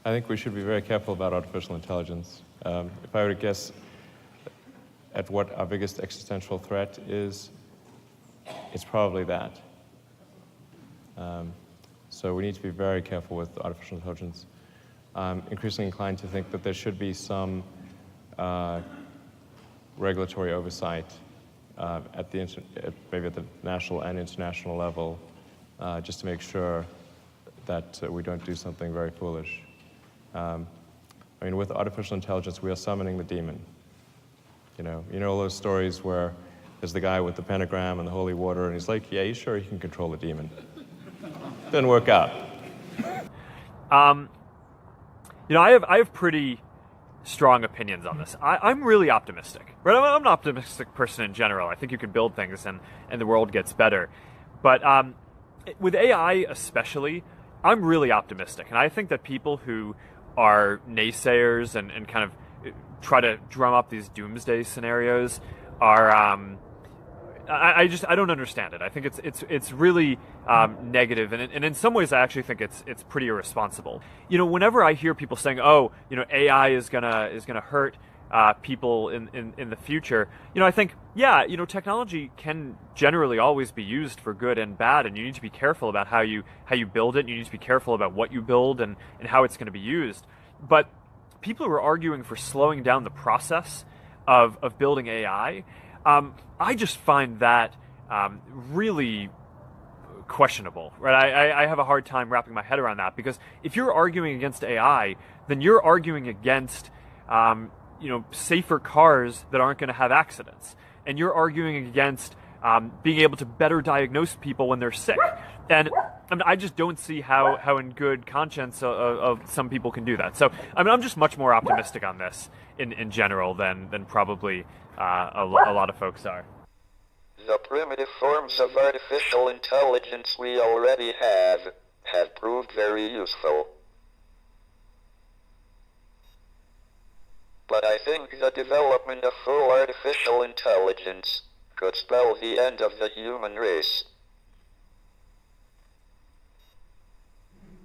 I think we should be very careful about artificial intelligence. If I were to guess at what our biggest existential threat is, it's probably that. So we need to be very careful with artificial intelligence. I'm increasingly inclined to think that there should be some regulatory oversight maybe at the national and international level, just to make sure that we don't do something very foolish. I mean, with artificial intelligence, we are summoning the demon. You know all those stories where there's the guy with the pentagram and the holy water, and he's like, yeah, he's sure he can control the demon. Didn't work out. I have pretty strong opinions on this. I'm really optimistic. Right? I'm an optimistic person in general. I think you can build things and the world gets better. But with AI especially, I'm really optimistic. And I think that people who are naysayers and kind of try to drum up these doomsday scenarios are I don't understand it. I think it's really negative, and in some ways I actually think it's pretty irresponsible. Whenever I hear people saying, "Oh, AI is gonna hurt people in the future," I think, yeah, technology can generally always be used for good and bad, and you need to be careful about how you build it. And you need to be careful about what you build and how it's going to be used. But people who are arguing for slowing down the process of building AI, I just find that really questionable, right? I have a hard time wrapping my head around that, because if you're arguing against AI, then you're arguing against safer cars that aren't going to have accidents, and you're arguing against being able to better diagnose people when they're sick. And I just don't see how in good conscience of some people can do that. So I'm just much more optimistic on this in general than probably a lot of folks are. The primitive forms of artificial intelligence we already have proved very useful. But I think the development of full artificial intelligence could spell the end of the human race.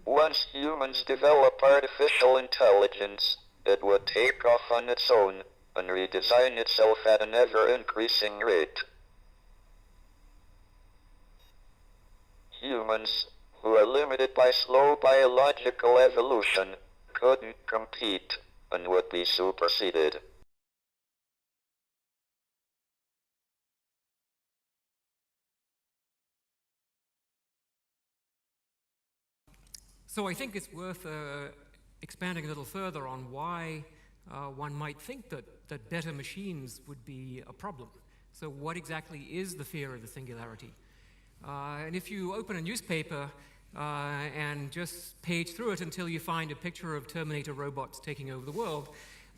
Once humans develop artificial intelligence, it would take off on its own and redesign itself at an ever-increasing rate. Humans, who are limited by slow biological evolution, couldn't compete and would be superseded. So I think it's worth expanding a little further on why one might think that better machines would be a problem. So what exactly is the fear of the singularity? And if you open a newspaper and just page through it until you find a picture of Terminator robots taking over the world,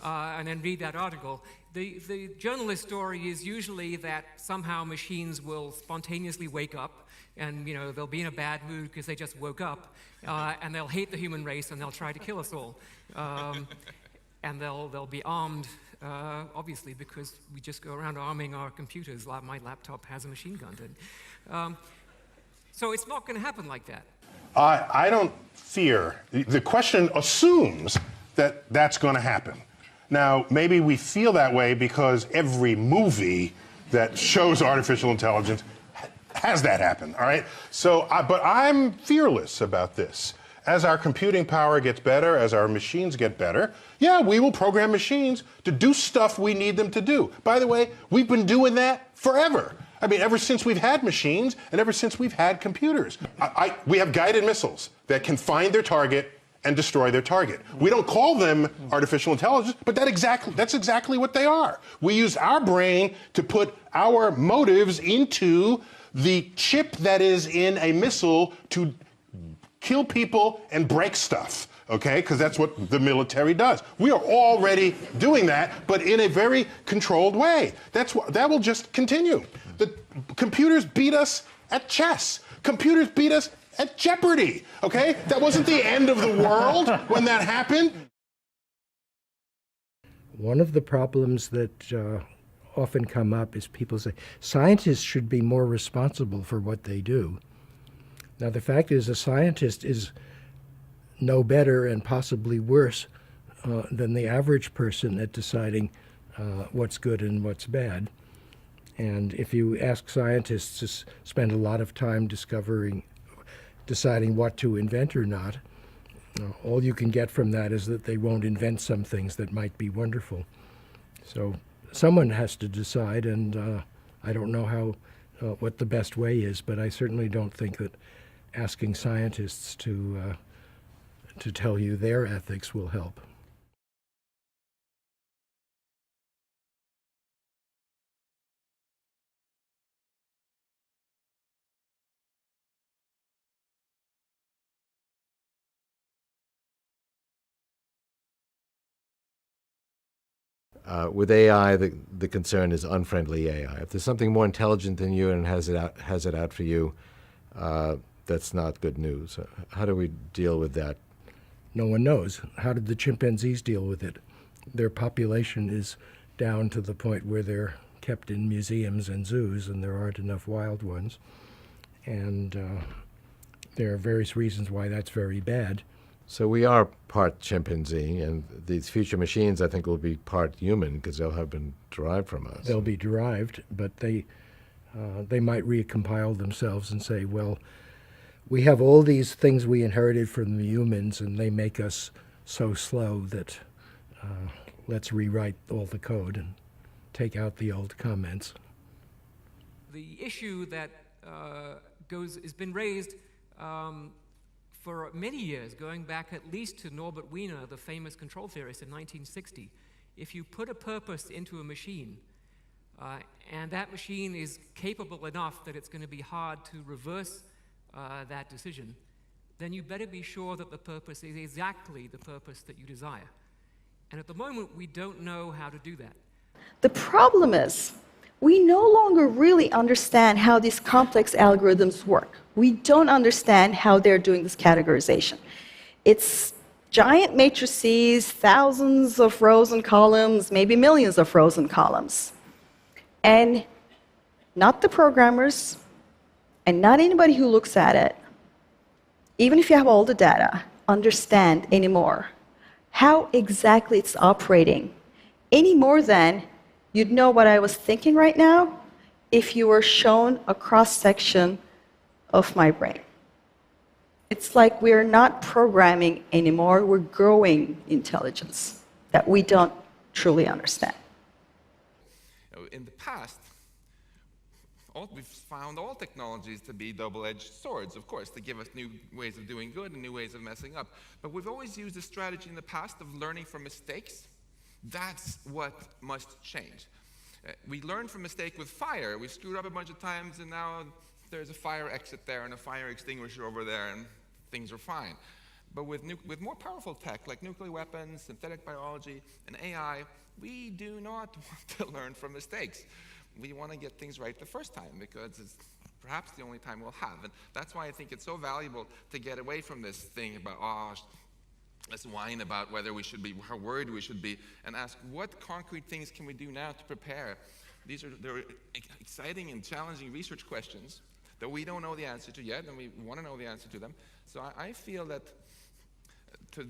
and then read that article, the journalist story is usually that somehow machines will spontaneously wake up, and they'll be in a bad mood because they just woke up, and they'll hate the human race and they'll try to kill us all. And they'll be armed, obviously, because we just go around arming our computers. My laptop has a machine gun in it. So it's not going to happen like that. I don't fear. The question assumes that that's going to happen. Now, maybe we feel that way because every movie that shows artificial intelligence has that happen, all right? So, but I'm fearless about this. As our computing power gets better, as our machines get better, yeah, we will program machines to do stuff we need them to do. By the way, we've been doing that forever. I mean, ever since we've had machines and ever since we've had computers. We have guided missiles that can find their target and destroy their target. We don't call them artificial intelligence, but that's exactly what they are. We use our brain to put our motives into the chip that is in a missile to kill people and break stuff, okay? Because that's what the military does. We are already doing that, but in a very controlled way. That will just continue. The computers beat us at chess. Computers beat us at Jeopardy, okay? That wasn't the end of the world when that happened. One of the problems that often come up is people say, scientists should be more responsible for what they do. Now, the fact is, a scientist is know better and possibly worse than the average person at deciding what's good and what's bad. And if you ask scientists to spend a lot of time deciding what to invent or not, all you can get from that is that they won't invent some things that might be wonderful. So someone has to decide, and I don't know what the best way is, but I certainly don't think that asking scientists to tell you their ethics will help. With AI, the concern is unfriendly AI. If there's something more intelligent than you and has it out for you, that's not good news. How do we deal with that? No one knows. How did the chimpanzees deal with it? Their population is down to the point where they're kept in museums and zoos, and there aren't enough wild ones. And there are various reasons why that's very bad. So we are part chimpanzee, and these future machines, I think, will be part human because they'll have been derived from us. They'll be derived, but they might recompile themselves and say, well, we have all these things we inherited from the humans, and they make us so slow that let's rewrite all the code and take out the old comments. The issue that has been raised for many years, going back at least to Norbert Wiener, the famous control theorist in 1960. If you put a purpose into a machine, and that machine is capable enough that it's going to be hard to reverse that decision, then you better be sure that the purpose is exactly the purpose that you desire. And at the moment, we don't know how to do that. The problem is, we no longer really understand how these complex algorithms work. We don't understand how they're doing this categorization. It's giant matrices, thousands of rows and columns, maybe millions of rows and columns. And not the programmers, and not anybody who looks at it, even if you have all the data, understand anymore how exactly it's operating, any more than you'd know what I was thinking right now if you were shown a cross-section of my brain. It's like we're not programming anymore, we're growing intelligence that we don't truly understand. In the past, we've found all technologies to be double-edged swords, of course. They give us new ways of doing good and new ways of messing up. But we've always used a strategy in the past of learning from mistakes. That's what must change. We learned from mistake with fire. We screwed up a bunch of times, and now there's a fire exit there and a fire extinguisher over there, and things are fine. But with more powerful tech, like nuclear weapons, synthetic biology, and AI, we do not want to learn from mistakes. We want to get things right the first time, because it's perhaps the only time we'll have. And that's why I think it's so valuable to get away from this thing about, let's whine about whether we should be, how worried we should be, and ask what concrete things can we do now to prepare. They're exciting and challenging research questions that we don't know the answer to yet, and we want to know the answer to them. So I feel that to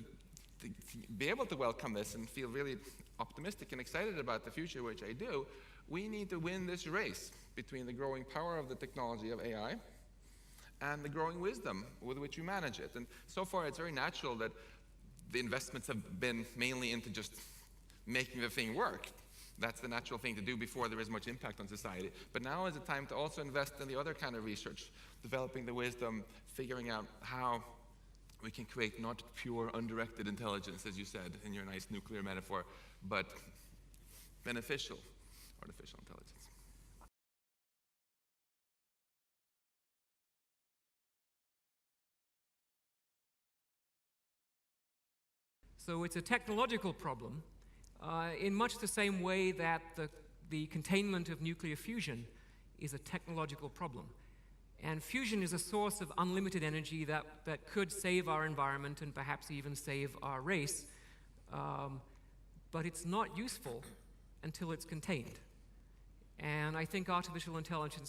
be able to welcome this and feel really optimistic and excited about the future, which I do, we need to win this race between the growing power of the technology of AI and the growing wisdom with which we manage it. And so far, it's very natural that the investments have been mainly into just making the thing work. That's the natural thing to do before there is much impact on society. But now is the time to also invest in the other kind of research, developing the wisdom, figuring out how we can create not pure undirected intelligence, as you said in your nice nuclear metaphor, but beneficial artificial intelligence. So it's a technological problem in much the same way that the containment of nuclear fusion is a technological problem. And fusion is a source of unlimited energy that could save our environment and perhaps even save our race, but it's not useful until it's contained. And I think artificial intelligence